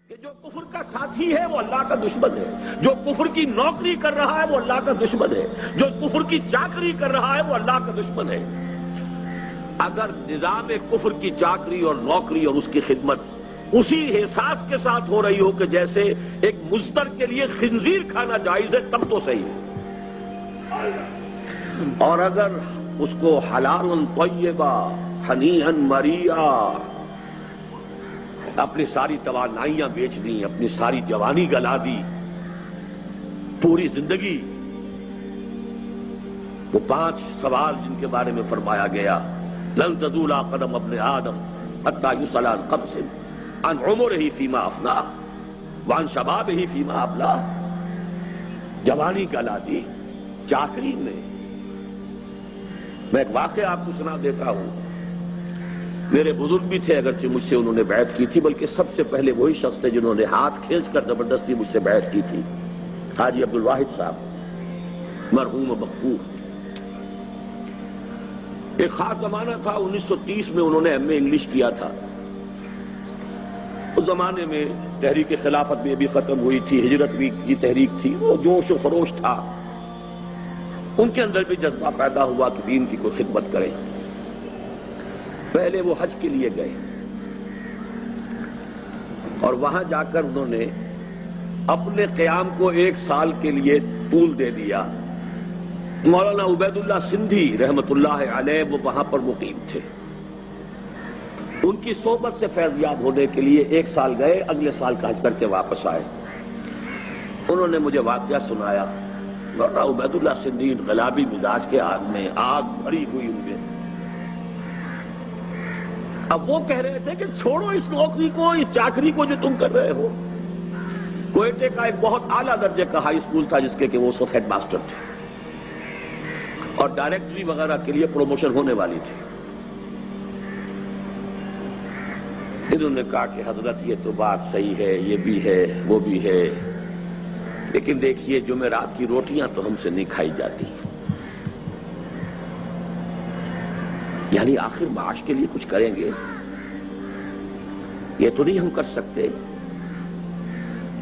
کہ جو کفر کا ساتھی ہے وہ اللہ کا دشمن ہے، جو کفر کی نوکری کر رہا ہے وہ اللہ کا دشمن ہے، جو کفر کی چاکری کر رہا ہے وہ اللہ کا دشمن ہے۔ اگر نظام کفر کی چاکری اور نوکری اور اس کی خدمت اسی احساس کے ساتھ ہو رہی ہو کہ جیسے ایک مزدر کے لیے خنزیر کھانا جائز ہے، تب تو صحیح ہے۔ اور اگر اس کو حلال طیبہ ہنیئا مریئا اپنی ساری توانائیاں بیچ دیں، اپنی ساری جوانی گلا دی، پوری زندگی، وہ 5 سوال جن کے بارے میں فرمایا گیا لن تزول قدم ابن آدم حتى يسأل عن 5 عن عمره فيما افناه وعن شبابه فيما ابلاه، جوانی گلا دی چاکری میں۔ میں ایک واقعہ آپ کو سنا دیتا ہوں، میرے بزرگ بھی تھے اگرچہ مجھ سے انہوں نے بیعت کی تھی، بلکہ سب سے پہلے وہی شخص تھے جنہوں نے ہاتھ کھینچ کر زبردستی مجھ سے بیعت کی تھی، حاجی عبدالواحد صاحب مرحوم مغفور۔ ایک خاص زمانہ تھا، 1930 میں انہوں نے ایم اے انگلش کیا تھا۔ اس زمانے میں تحریک خلافت بھی ابھی ختم ہوئی تھی، ہجرت بھی کی تحریک تھی، وہ جوش و خروش تھا، ان کے اندر بھی جذبہ پیدا ہوا کہ دین کی کوئی خدمت کریں۔ پہلے وہ حج کے لیے گئے اور وہاں جا کر انہوں نے اپنے قیام کو 1 سال کے لیے طول دے دیا۔ مولانا عبید اللہ سندھی رحمت اللہ علیہ وہ وہاں پر مقیم تھے، ان کی صحبت سے فیضیاب ہونے کے لیے 1 سال گئے، اگلے سال کا حج کر کے واپس آئے۔ انہوں نے مجھے واقعہ سنایا، مولانا عبید اللہ سندھی انقلابی مزاج کے آدمی، آگ بھری ہوئی ان میں۔ اب وہ کہہ رہے تھے کہ چھوڑو اس نوکری کو، اس چاکری کو جو تم کر رہے ہو۔ کوئٹے کا ایک بہت اعلیٰ درجے کا ہائی اسکول تھا جس کے کہ وہ ہیڈ ماسٹر تھے اور ڈائریکٹری وغیرہ کے لیے پروموشن ہونے والی تھی۔ انہوں نے کہا کہ حضرت یہ تو بات صحیح ہے، یہ بھی ہے وہ بھی ہے، لیکن دیکھیے جمعرات کی روٹیاں تو ہم سے نہیں کھائی جاتی، یعنی آخر معاش کے لیے کچھ کریں گے، یہ تو نہیں ہم کر سکتے۔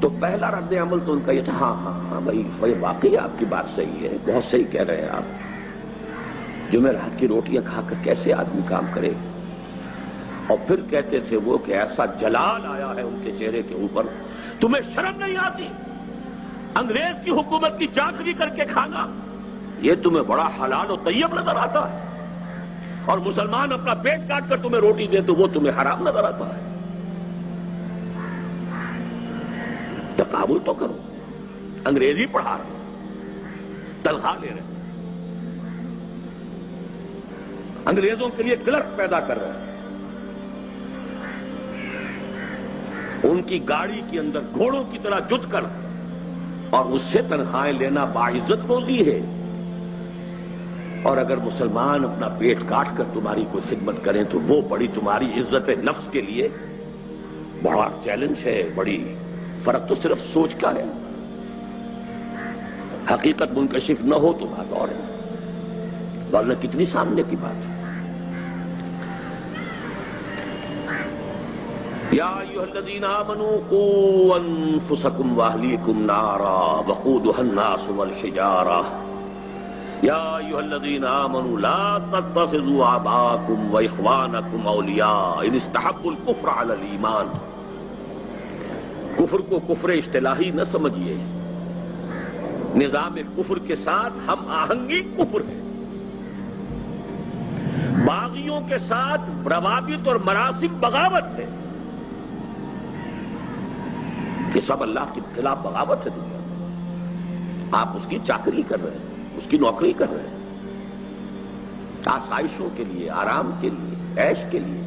تو پہلا رد عمل تو ان کا یہ تھا، ہاں بھائی واقعی آپ کی بات صحیح ہے، بہت صحیح کہہ رہے ہیں آپ، جمعرات کی روٹیاں کھا کر کیسے آدمی کام کرے۔ اور پھر کہتے تھے وہ کہ ایسا جلال آیا ہے ان کے چہرے کے اوپر، تمہیں شرم نہیں آتی؟ انگریز کی حکومت کی چاکری کر کے کھانا یہ تمہیں بڑا حلال و طیب نظر آتا ہے، اور مسلمان اپنا پیٹ کاٹ کر تمہیں روٹی دے تو وہ تمہیں حرام نظر آتا ہے؟ تقابل تو کرو، انگریزی پڑھا رہے، تنخواہ لے رہے، انگریزوں کے لیے کلرک پیدا کر رہے ہیں، ان کی گاڑی کے اندر گھوڑوں کی طرح جت کر اور اس سے تنخواہیں لینا باعزت روزی ہے۔ اور اگر مسلمان اپنا پیٹ کاٹ کر تمہاری کوئی خدمت کریں تو وہ بڑی تمہاری عزت نفس کے لیے بڑا چیلنج ہے، بڑی فرق تو صرف سوچ کا ہے، حقیقت منکشف نہ ہو تو بات اور ہے، ورنہ کتنی سامنے کی بات ہے۔ یا ایھا الذین آمنوا قوا انفسکم واہلیکم نارا وقودھا الناس والحجارہ یا ایھا الذین آمنوا لا تتخذوا آباءکم واخوانکم اولیاء ان استحبوا الکفر علی الایمان۔ کفر کو کفر اصطلاحی نہ سمجھیے، نظام کفر کے ساتھ ہم آہنگی کفر ہے، باغیوں کے ساتھ روابط اور مراسم بغاوت ہے، کہ سب اللہ کے خلاف بغاوت ہے دنیا میں۔ آپ اس کی چاکری کر رہے ہیں، اس کی نوکری کر رہے ہیں، آسائشوں کے لیے، آرام کے لیے، عیش کے لیے۔